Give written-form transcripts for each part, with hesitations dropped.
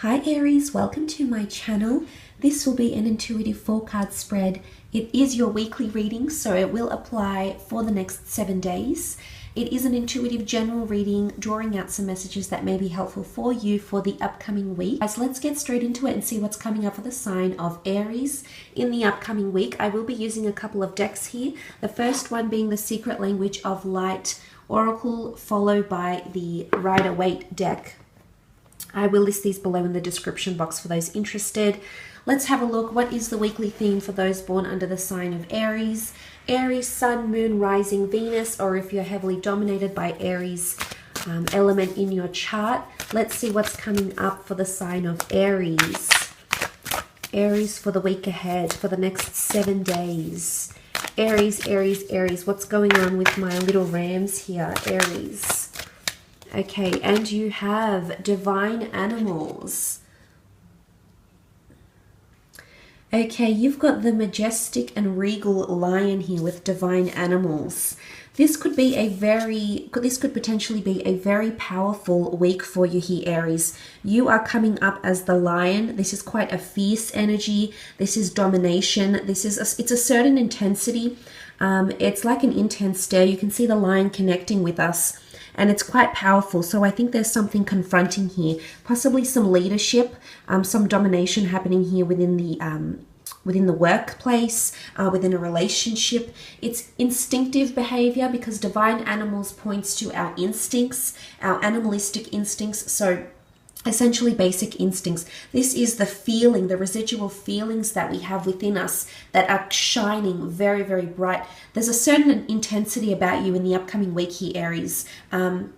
Hi Aries, welcome to my channel. This will be an intuitive 4-card spread. It is your weekly reading, so it will apply for the next 7 days. It is an intuitive general reading, drawing out some messages that may be helpful for you for the upcoming week. Guys, let's get straight into it and see what's coming up for the sign of Aries in the upcoming week. I will be using a couple of decks here. The first one being the Secret Language of Light Oracle, followed by the Rider-Waite deck. I will list these below in the description box for those interested. Let's have a look. What is the weekly theme for those born under the sign of Aries? Aries, Sun, Moon, Rising, Venus, or if you're heavily dominated by Aries element in your chart. Let's see what's coming up for the sign of Aries. Aries for the week ahead, for the next 7 days. Aries, Aries, Aries. What's going on with my little rams here, Aries? Okay, and you have divine animals. Okay, you've got the majestic and regal lion here with divine animals. This could potentially be a very powerful week for you here, Aries. You are coming up as the lion. This is quite a fierce energy. This is domination. It's a certain intensity. It's like an intense stare. You can see the lion connecting with us. And it's quite powerful. So I think there's something confronting here, possibly some leadership, some domination happening here within the workplace, within a relationship. It's instinctive behavior because divine animals points to our instincts, our animalistic instincts. So essentially basic instincts. This is the feeling, the residual feelings that we have within us that are shining very, very bright. There's a certain intensity about you in the upcoming week here, Aries. And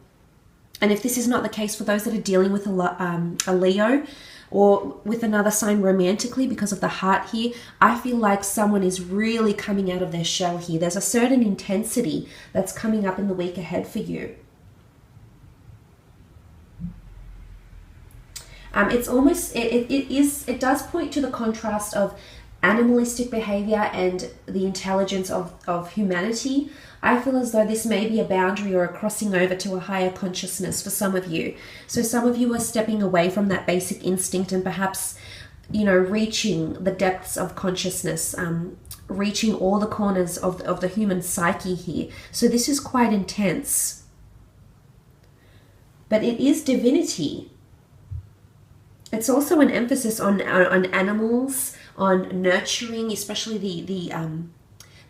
if this is not the case for those that are dealing with a Leo or with another sign romantically because of the heart here, I feel like someone is really coming out of their shell here. There's a certain intensity that's coming up in the week ahead for you. It does point to the contrast of animalistic behavior and the intelligence of humanity. I feel as though this may be a boundary or a crossing over to a higher consciousness for some of you. So some of you are stepping away from that basic instinct and perhaps, reaching the depths of consciousness, reaching all the corners of the human psyche here. So this is quite intense. But it is divinity. It's also an emphasis on animals, on nurturing, especially the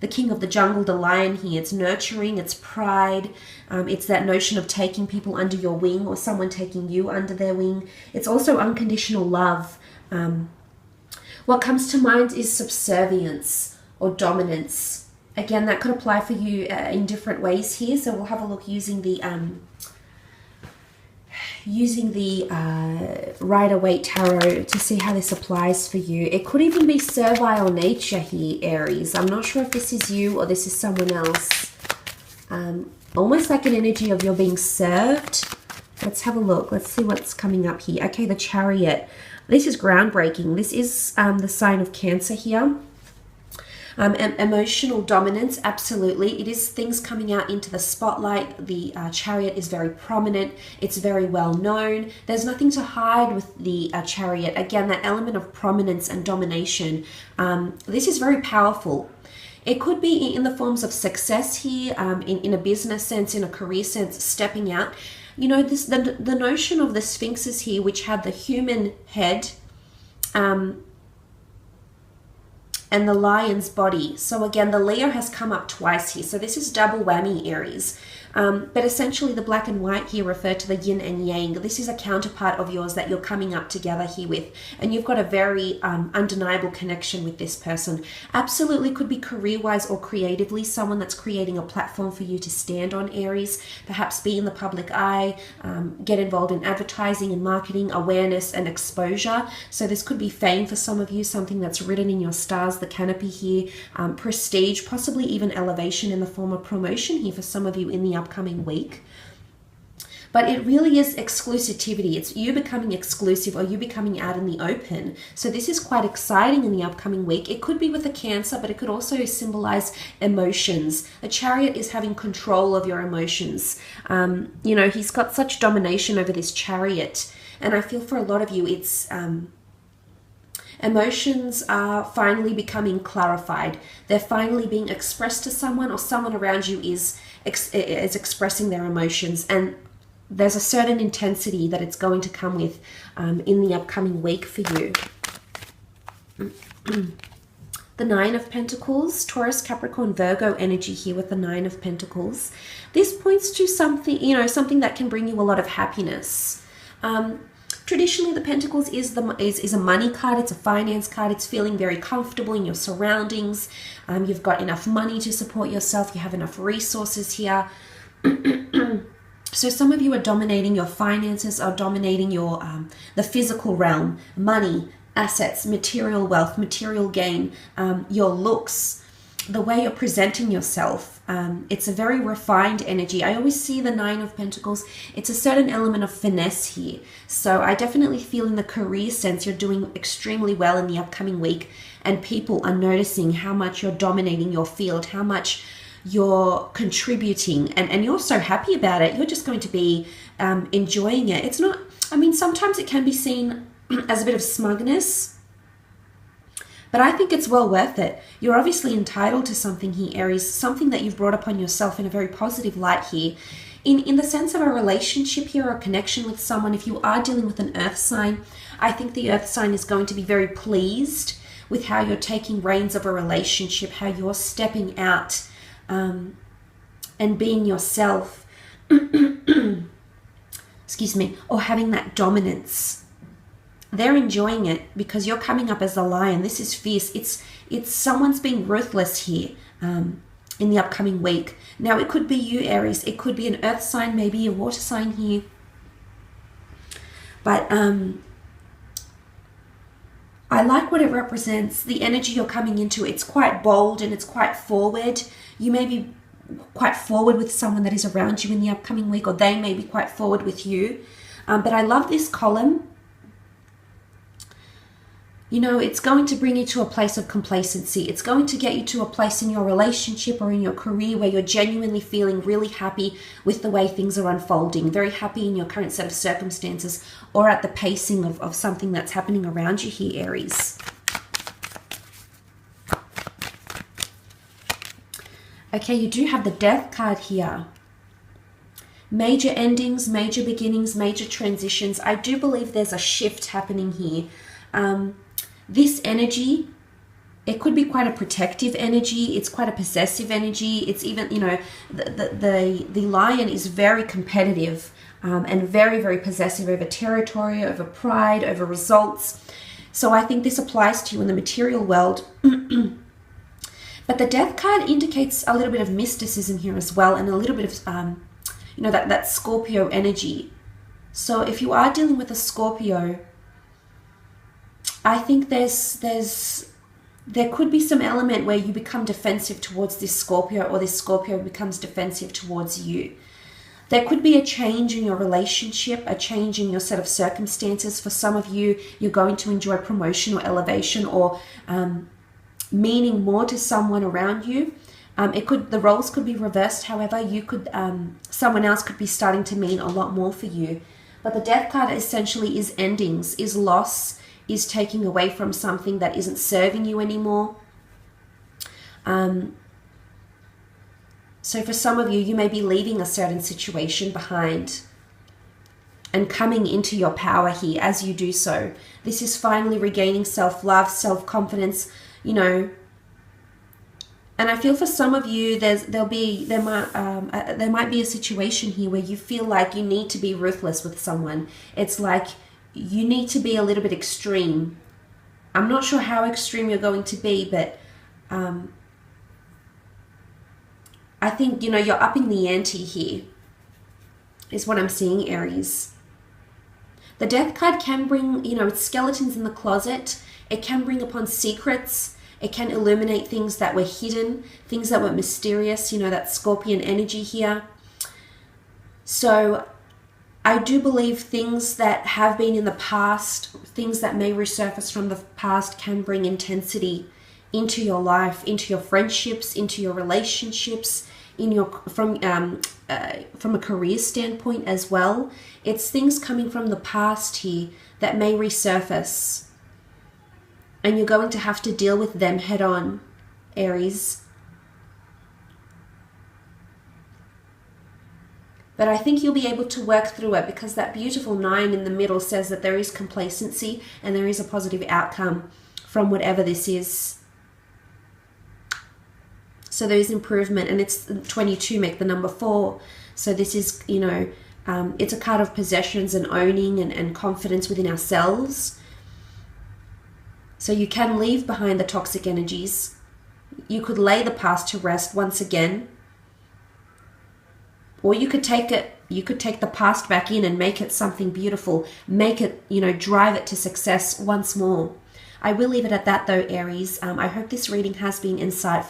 king of the jungle, the lion here. It's nurturing, it's pride, it's that notion of taking people under your wing or someone taking you under their wing. It's also unconditional love. What comes to mind is subservience or dominance. Again, that could apply for you in different ways here. So we'll have a look using the Rider-Waite Tarot to see how this applies for you. It could even be servile nature here, Aries. I'm not sure if this is you or this is someone else. Almost like an energy of you're being served. Let's have a look. Let's see what's coming up here. Okay, the Chariot. This is groundbreaking. This is the sign of Cancer here. Emotional dominance, absolutely. It is things coming out into the spotlight. The Chariot is very prominent. It's very well known. There's nothing to hide with the Chariot. Again, that element of prominence and domination. This is very powerful. It could be in the forms of success here, in a business sense, in a career sense, stepping out. The notion of the Sphinxes here, which had the human head, and the lion's body. So again, the Leo has come up twice here. So this is double whammy, Aries. But essentially the black and white here refer to the yin and yang. This is a counterpart of yours that you're coming up together here with. And you've got a very undeniable connection with this person. Absolutely could be career-wise or creatively, someone that's creating a platform for you to stand on, Aries. Perhaps be in the public eye, get involved in advertising and marketing, awareness and exposure. So this could be fame for some of you, something that's written in your stars, the canopy here, prestige, possibly even elevation in the form of promotion here for some of you in the upcoming week. But it really is exclusivity. It's you becoming exclusive or you becoming out in the open. So this is quite exciting in the upcoming week. It could be with a Cancer, but it could also symbolize emotions. A Chariot is having control of your emotions. He's got such domination over this Chariot. And I feel for a lot of you, it's emotions are finally becoming clarified. They're finally being expressed to someone, or someone around you is expressing their emotions. And there's a certain intensity that it's going to come with in the upcoming week for you. The Nine of Pentacles, Taurus, Capricorn, Virgo energy here with the Nine of Pentacles. This points to something, you know, something that can bring you a lot of happiness. Traditionally, the Pentacles is a money card. It's a finance card. It's feeling very comfortable in your surroundings. You've got enough money to support yourself. You have enough resources here. So some of you are dominating your finances, are dominating your the physical realm, money, assets, material wealth, material gain, your looks, the way you're presenting yourself. It's a very refined energy. I always see the Nine of Pentacles. It's a certain element of finesse here. So I definitely feel in the career sense you're doing extremely well in the upcoming week, and people are noticing how much you're dominating your field, how much you're contributing, and you're so happy about it. You're just going to be enjoying it. It's not, I mean, sometimes it can be seen as a bit of smugness, but I think it's well worth it. You're obviously entitled to something here, Aries, something that you've brought upon yourself in a very positive light here. In the sense of a relationship here, or a connection with someone, if you are dealing with an earth sign, I think the earth sign is going to be very pleased with how you're taking reins of a relationship, how you're stepping out and being yourself, excuse me, or having that dominance. They're enjoying it because you're coming up as a lion. This is fierce. It's someone's being ruthless here in the upcoming week. Now, it could be you, Aries. It could be an earth sign, maybe a water sign here. But I like what it represents, the energy you're coming into. It's quite bold and it's quite forward. You may be quite forward with someone that is around you in the upcoming week, or they may be quite forward with you. But I love this column. You know, it's going to bring you to a place of complacency. It's going to get you to a place in your relationship or in your career where you're genuinely feeling really happy with the way things are unfolding, very happy in your current set of circumstances, or at the pacing of something that's happening around you here, Aries. Okay, you do have the Death card here. Major endings, major beginnings, major transitions. I do believe there's a shift happening here. This energy, it could be quite a protective energy. It's quite a possessive energy. It's even, you know, the lion is very competitive and very, very possessive over territory, over pride, over results. So I think this applies to you in the material world. But the Death card indicates a little bit of mysticism here as well, and a little bit of, you know, that Scorpio energy. So if you are dealing with a Scorpio, I think there could be some element where you become defensive towards this Scorpio, or this Scorpio becomes defensive towards you. There could be a change in your relationship, a change in your set of circumstances. For some of you, you're going to enjoy promotion or elevation, or meaning more to someone around you. The roles could be reversed. However, you could someone else could be starting to mean a lot more for you. But the Death card essentially is endings, is loss, is taking away from something that isn't serving you anymore. So for some of you, you may be leaving a certain situation behind and coming into your power here as you do so. This is finally regaining self-love, self-confidence, you know. And I feel for some of you, there might be a situation here where you feel like you need to be ruthless with someone. It's like you need to be a little bit extreme. I'm not sure how extreme you're going to be, but I think, you know, you're upping the ante here, is what I'm seeing, Aries. The Death card can bring, you know, it's skeletons in the closet. It can bring upon secrets. It can illuminate things that were hidden, things that were mysterious, you know, that Scorpion energy here. So I do believe things that have been in the past, things that may resurface from the past, can bring intensity into your life, into your friendships, into your relationships, in your from a career standpoint as well. It's things coming from the past here that may resurface, and you're going to have to deal with them head on, Aries. But I think you'll be able to work through it, because that beautiful 9 in the middle says that there is complacency and there is a positive outcome from whatever this is. So there is improvement, and it's 22, make the number 4. So this is, you know, it's a card of possessions and owning and confidence within ourselves. So you can leave behind the toxic energies. You could lay the past to rest once again. Or you could take the past back in and make it something beautiful. Make it, you know, drive it to success once more. I will leave it at that though, Aries. I hope this reading has been insightful.